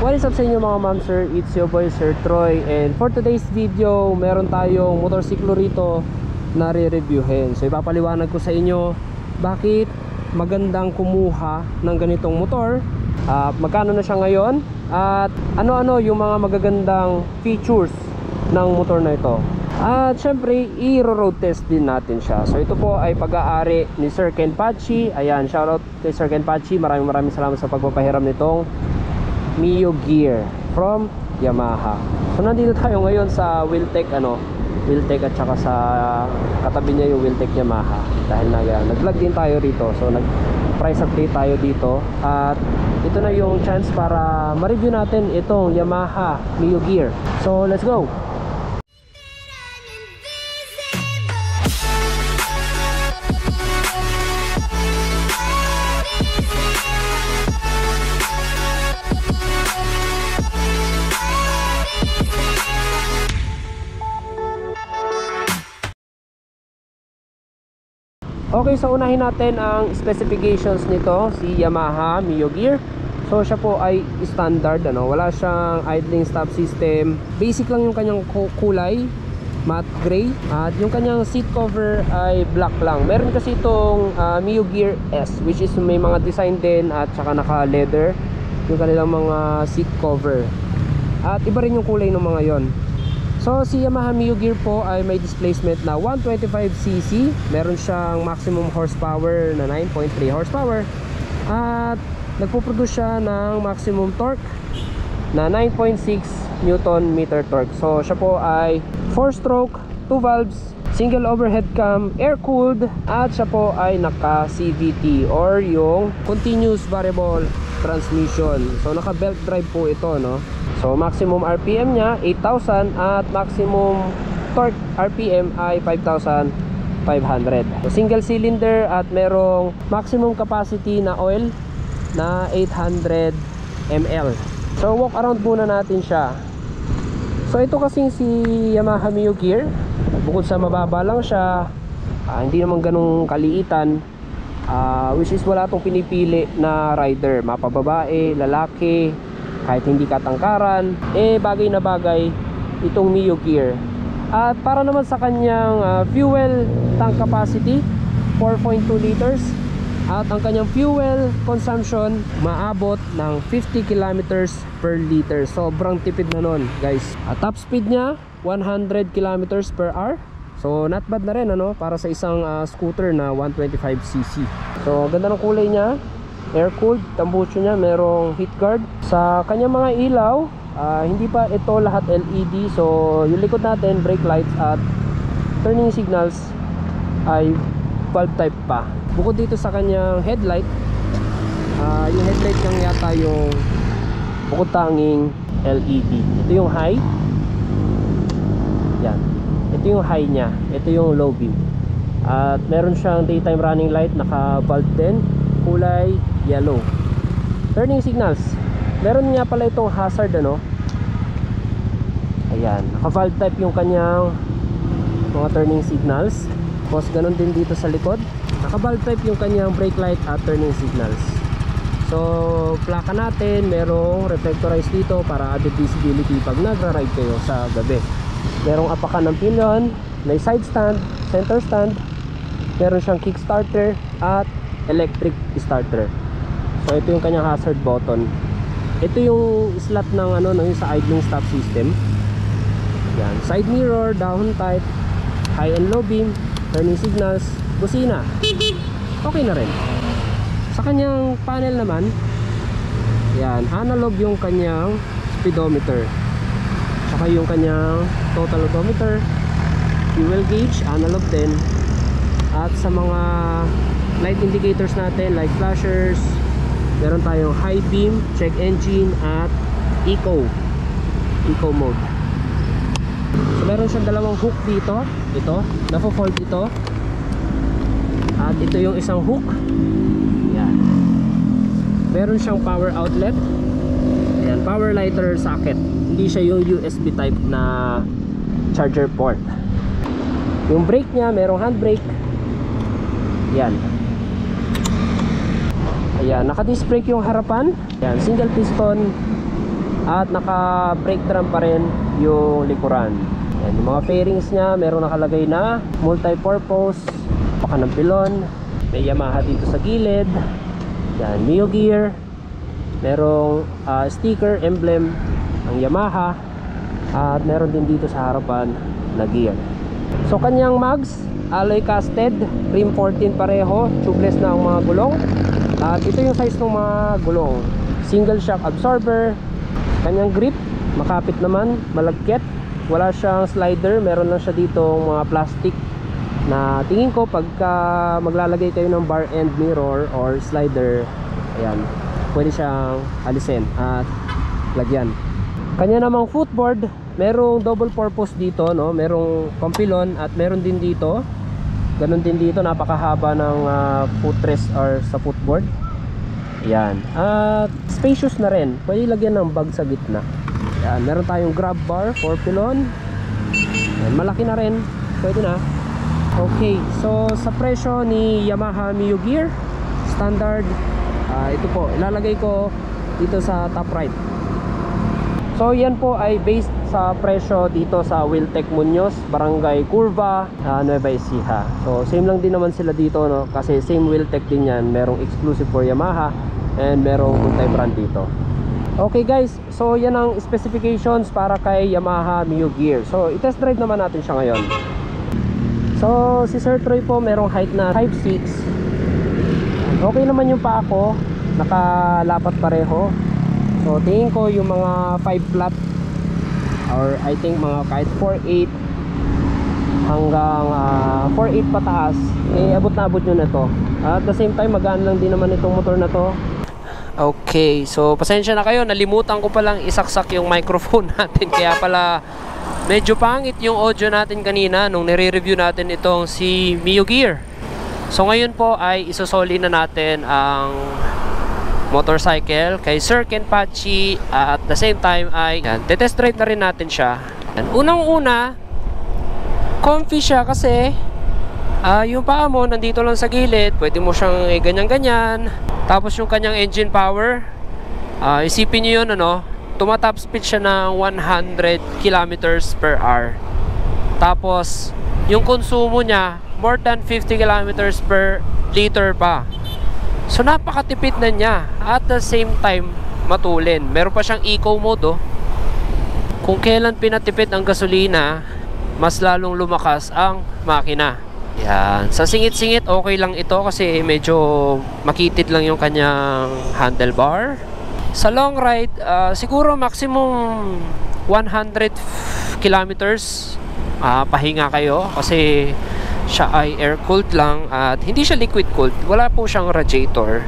What is up sa inyo mga ma'am sir? It's your boy Sir Troy, and for today's video meron tayong motorsiklo rito na re-reviewin. So ipapaliwanag ko sa inyo bakit magandang kumuha ng ganitong motor, magkano na siya ngayon, at ano-ano yung mga magagandang features ng motor na ito. At syempre i-road test din natin siya. So ito po ay pag-aari ni Sir Ken Pachi. Ayan, shoutout kay Sir Ken Pachi. Maraming salamat sa pagpapahiram nitong Mio Gear from Yamaha. So nandito tayo ngayon sa Wheeltech, Wheeltech, at saka sa katabi niya yung Wheeltech Yamaha. Dahil nag-vlog din tayo rito. So nag-price update tayo dito. At ito na yung chance para ma-review natin itong Yamaha Mio Gear. So let's go! Okay, so unahin natin ang specifications nito, si Yamaha Mio Gear. So siya po ay standard, wala siyang idling stop system. Basic lang yung kanyang kulay, matte gray. At yung kanyang seat cover ay black lang. Meron kasi itong Mio Gear S, which is may mga design din at saka naka leather yung kanilang mga seat cover. At iba rin yung kulay ng mga yon. So si Yamaha Mio Gear po ay may displacement na 125cc. Meron siyang maximum horsepower na 9.3 horsepower. At nagpo-produce siya ng maximum torque na 9.6 Newton meter torque. So siya po ay 4-stroke, 2 valves, single overhead cam, air cooled, at siya po ay naka CVT or yung continuous variable transmission. So naka belt drive po ito, So maximum RPM niya 8,000 at maximum torque RPM ay 5,500. So single cylinder at merong maximum capacity na oil na 800 ml. So walk around muna natin siya. So ito kasing si Yamaha Mio Gear, bukod sa mababa lang siya, hindi naman ganung kaliitan, which is wala tong pinipili na rider, mapababae, lalaki, kahit hindi katangkaran, bagay na bagay itong Mio Gear. At para naman sa kanyang fuel tank capacity, 4.2 liters, at ang kanyang fuel consumption maabot ng 50 kilometers per liter. Sobrang tipid na nun, guys. At top speed niya 100 kilometers per hour. So not bad na rin, para sa isang scooter na 125cc. So ganda ng kulay niya, air cooled, tambucho niya, merong heat guard. Sa kanyang mga ilaw, hindi pa ito lahat LED. So yung likod natin, brake lights at turning signals ay bulb type pa. Bukod dito sa kanyang headlight, yung headlight niya yata yung bukod tanging LED. Ito yung high. Yan, ito yung high niya, ito yung low beam. At meron siyang daytime running light, naka bulb din, kulay yellow. Turning signals, meron nga pala itong hazard, ayan, naka valve type yung kanyang mga turning signals. Tapos ganun din dito sa likod, naka valve type yung kanyang brake light at turning signals. So plaka natin, merong reflectorized dito para added visibility pag nagra-ride kayo sa gabi. Merong apakan ng pinion, may side stand, center stand, meron siyang kickstarter at electric starter. So ito yung kanyang hazard button. Ito yung slot ng yung sa idling stop system. Yan, side mirror, down type, high and low beam, turning signals, busina. Okay na rin. Sa kanyang panel naman, yan, analog yung kanyang speedometer. Saka yung kanyang total odometer, fuel gauge, analog din. At sa mga light indicators natin like flashers, meron tayong high beam, check engine, at eco mode. So meron siyang dalawang hook dito, ito nafo-fold ito, at ito yung isang hook. Yan, meron siyang power outlet. Ayan, power lighter socket, hindi siya yung USB type na charger port. Yung brake niya, merong handbrake. Yan, ayan, naka-disc brake yung harapan. Yan, single piston at naka brake drum pa rin yung likuran. Yan, yung mga fairings nya meron nakalagay na multi-purpose, paka ng pilon, may Yamaha dito sa gilid. Yan, Mio Gear, merong sticker, emblem ang Yamaha, at meron din dito sa harapan na gear. So kanyang mags, alloy casted, rim 14 pareho, tubeless na ang mga gulong. At ito yung size ng mga gulong. Single shock absorber. Kanyang grip, makapit naman, malagkit. Wala siyang slider, meron lang siya dito mga plastic na tingin ko pagka maglalagay kayo ng bar end mirror or slider, ayan, pwede siyang alisin at lagyan. Kanya namang footboard, merong double purpose dito, no? Merong pampilon at meron din dito. Ganon din dito, napakahaba ng footrest or sa footboard. Ayan. At spacious na rin. Pwede lagyan ng bag sa gitna. Ayan. Meron tayong grab bar for pilon. Ayan. Malaki na rin. Pwede na. Okay. So sa presyo ni Yamaha Mio Gear standard, ito po, ilalagay ko dito sa top right. So yan po ay based sa presyo dito sa Wiltec Muñoz, Barangay Curva, Nueva Ecija. So same lang din naman sila dito, no? Kasi same Wiltec din yan. Merong exclusive for Yamaha and merong multi-brand dito. Okay guys, so yan ang specifications para kay Yamaha Mio Gear. So i-test drive naman natin siya ngayon. So si Sir Troy po merong height na 5'6". Okay naman yung paa ko, nakalapat pareho. So tingin ko yung mga 5 flat or I think mga kahit 4'8 hanggang 4'8 pataas, eh abot na abot nyo na to. At the same time magaan lang din naman itong motor na to. Okay, so pasensya na kayo, nalimutan ko palang isaksak yung microphone natin, kaya pala medyo pangit yung audio natin kanina nung nire-review natin itong si Mio Gear. So ngayon po ay isosoli na natin ang motorcycle kay Sir Ken Pachi, at the same time ay test drive na rin natin siya. Unang-una, comfy siya kasi yung paa mo nandito lang sa gilid, pwede mo siyang ganyan-ganyan. Tapos yung kanyang engine power, isipin nyo yun, ano, tumatop speed siya ng 100 kilometers per hour. Tapos yung konsumo niya more than 50 kilometers per liter pa. So napakatipid na niya, at the same time matulin. Meron pa siyang eco mode, oh. Kung kailan pinatipid ang gasolina, mas lalong lumakas ang makina. Yan. Sa singit-singit okay lang ito kasi medyo makitid lang yung kanyang handlebar. Sa long ride, siguro maximum 100 kilometers pahinga kayo kasi siya ay air-cooled lang at hindi siya liquid-cooled. Wala po siyang radiator.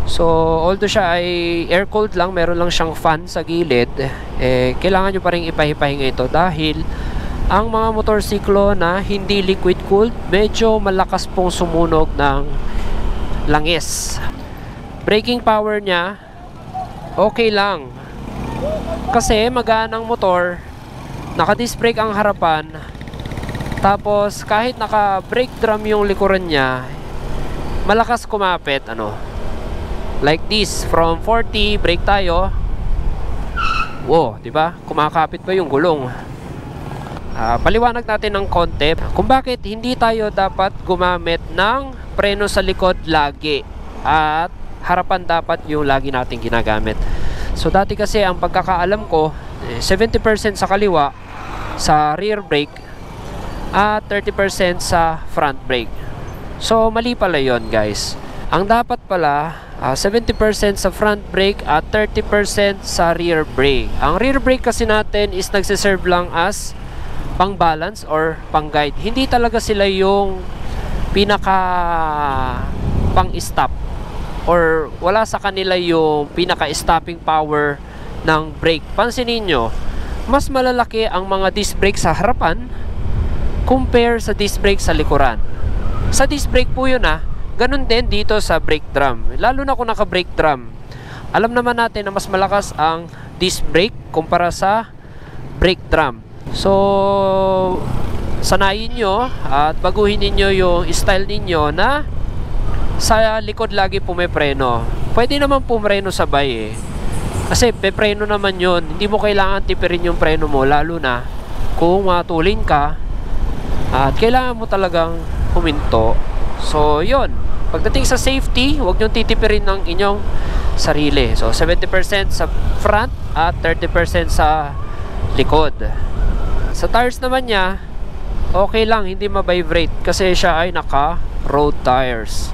So, although siya ay air-cooled lang, meron lang siyang fan sa gilid, kailangan nyo pa rin ipahipahinga ito dahil ang mga motorsiklo na hindi liquid-cooled, medyo malakas pong sumunog ng langis. Braking power niya, okay lang. Kasi magaan ang motor, naka-disc brake ang harapan, tapos kahit naka-brake drum yung likuran niya, malakas kumapit, ano. Like this, from 40, brake tayo. Wow, di ba? Kumakapit pa yung gulong. Paliwanag natin ng konti kung bakit hindi tayo dapat gumamit ng preno sa likod lagi at harapan dapat yung lagi natin ginagamit. So dati kasi ang pagkakaalam ko, 70% sa kaliwa sa rear brake at 30% sa front brake. So mali pala yon, guys. Ang dapat pala 70% sa front brake at 30% sa rear brake. Ang rear brake kasi natin is nagsiserve lang as pang balance or pang guide. Hindi talaga sila yung pinaka pang stop, or wala sa kanila yung pinaka stopping power ng brake. Pansinin nyo, mas malalaki ang mga disc brake sa harapan compare sa disc brake sa likuran. Sa disc brake po yun, ganun din dito sa brake drum, lalo na kung naka brake drum. Alam naman natin na mas malakas ang disc brake kumpara sa brake drum. So sanayin nyo at baguhin ninyo yung style ninyo na sa likod lagi pumepreno. Pwede naman pumreno sabay, Kasi pepreno naman yun. Hindi mo kailangan tipirin yung preno mo, lalo na kung matulin ka at kailangan mo talagang huminto. So yun, pagdating sa safety, huwag nyo titipirin ng inyong sarili. So 70% sa front at 30% sa likod. Sa tires naman niya, okay lang, hindi ma-vibrate kasi siya ay naka road tires.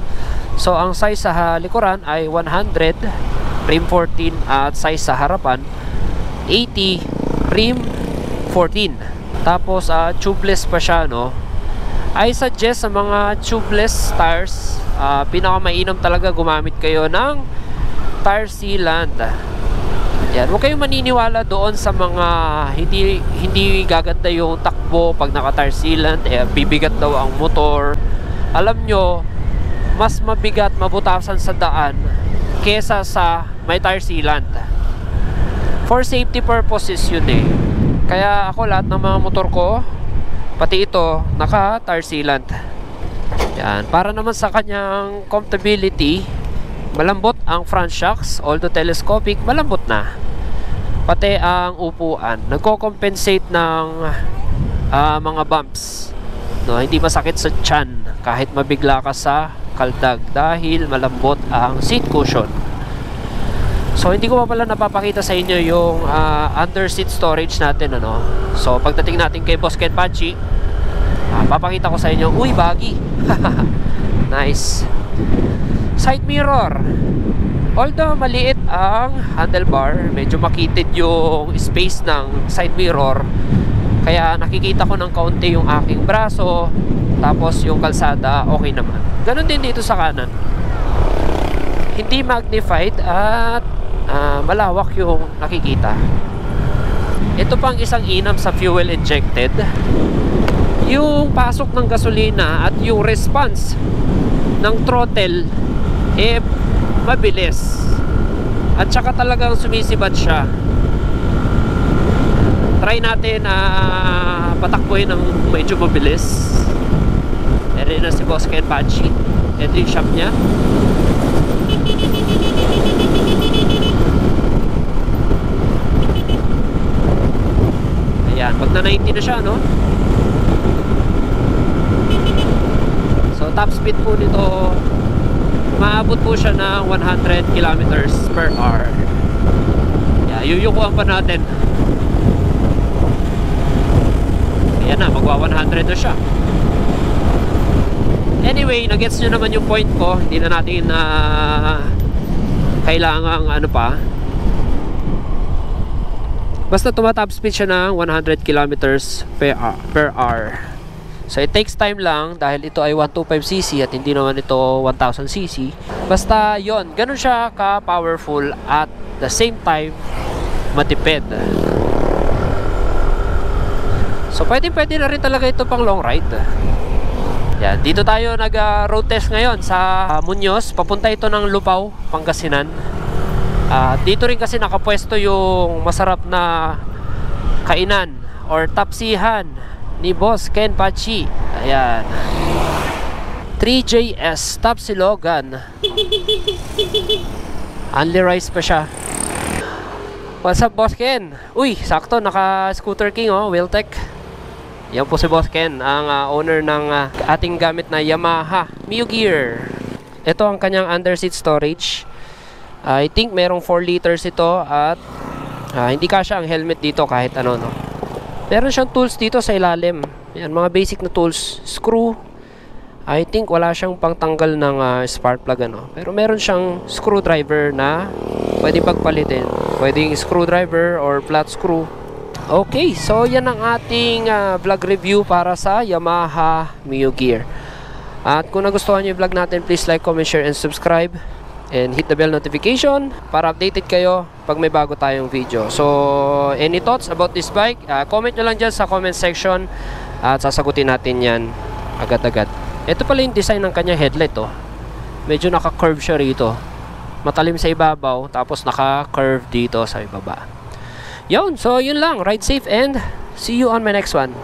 So ang size sa likuran ay 100, rim 14, at size sa harapan 80, rim 14. Tapos tubeless pa siya, no? I suggest sa mga tubeless tires, pinakamainam talaga gumamit kayo ng tire sealant. Yan, huwag kayong maniniwala doon sa mga hindi gaganda yung takbo pag naka tire sealant, bibigat daw ang motor. Alam nyo, mas mabigat, mabutasan sa daan kesa sa may tire sealant. For safety purposes yun eh. Kaya ako, lahat ng mga motor ko, pati ito, naka tire sealant. Yan, para naman sa kanyang comfortability, malambot ang front shocks, although telescopic, malambot na. Pati ang upuan, nagko-compensate ng mga bumps, no? Hindi masakit sa tiyan kahit mabigla ka sa kaldag dahil malambot ang seat cushion. So hindi ko pa pala napapakita sa inyo yung under seat storage natin, ano. So pagdating natin kay Boss Ken Pachi, papakita ko sa inyo. Uy, baggy. Nice. Side mirror, although maliit ang handlebar, medyo makitid yung space ng side mirror, kaya nakikita ko ng kaunti yung aking braso. Tapos yung kalsada, okay naman. Ganon din dito sa kanan. Hindi magnified at malawak yung nakikita. Ito pang isang inam sa fuel injected. Yung pasok ng gasolina at yung response ng throttle mabilis. At saka talagang sumisibat siya. Try natin patakbuhin ng medyo mabilis. Eri na si Boss Ken Pachi. Ito yung shop niya. Ayan, pag na 90 na siya, no? So top speed po nito, maabot po siya ng 100 kilometers per hour. Ayan, yuyukuhan pa natin. Ayan na, magwa 100 na siya. Anyway, nagets nyo naman yung point ko. Hindi na natin kailangang ano pa. Basta tumatop speed siya ng 100 kilometers per hour. So it takes time lang dahil ito ay 125cc at hindi naman ito 1000cc. Basta yon, ganun siya ka-powerful at the same time matipid. So pwede na rin talaga ito pang long ride. Yan, dito tayo nag-road test ngayon sa Muñoz. Papunta ito ng Lupao, Pangasinan. Dito rin kasi nakapwesto yung masarap na kainan or tapsihan ni Boss Ken Pachi. Ayan, 3JS Tapsilogan. Only rice pa siya. What's up, Boss Ken? Uy, sakto, naka Scooter King, oh, Wheeltech. Yan po si Boss Ken, ang owner ng ating gamit na Yamaha Mio Gear. Ito ang kanyang underseat storage. I think merong 4 liters ito at hindi kasya ang helmet dito kahit ano, no. Meron siyang tools dito sa ilalim. Yan, mga basic na tools. Screw. I think wala siyang pangtanggal ng spark plug, ano. Pero meron siyang screwdriver na pwede pagpalitin. Pwedeng screwdriver or flat screw. Okay, so yan ang ating vlog review para sa Yamaha Mio Gear. At kung nagustuhan niyo yung vlog natin, please like, comment, share, and subscribe. And hit the bell notification para updated kayo pag may bago tayong video. So, any thoughts about this bike? Comment nyo lang dyan sa comment section at sasagutin natin yan agad-agad. Ito pala yung design ng kanyang headlight, oh. Medyo naka-curve siya rito. Matalim sa ibabaw, tapos naka-curve dito sa ibaba. Yun, so yun lang. Ride safe and see you on my next one.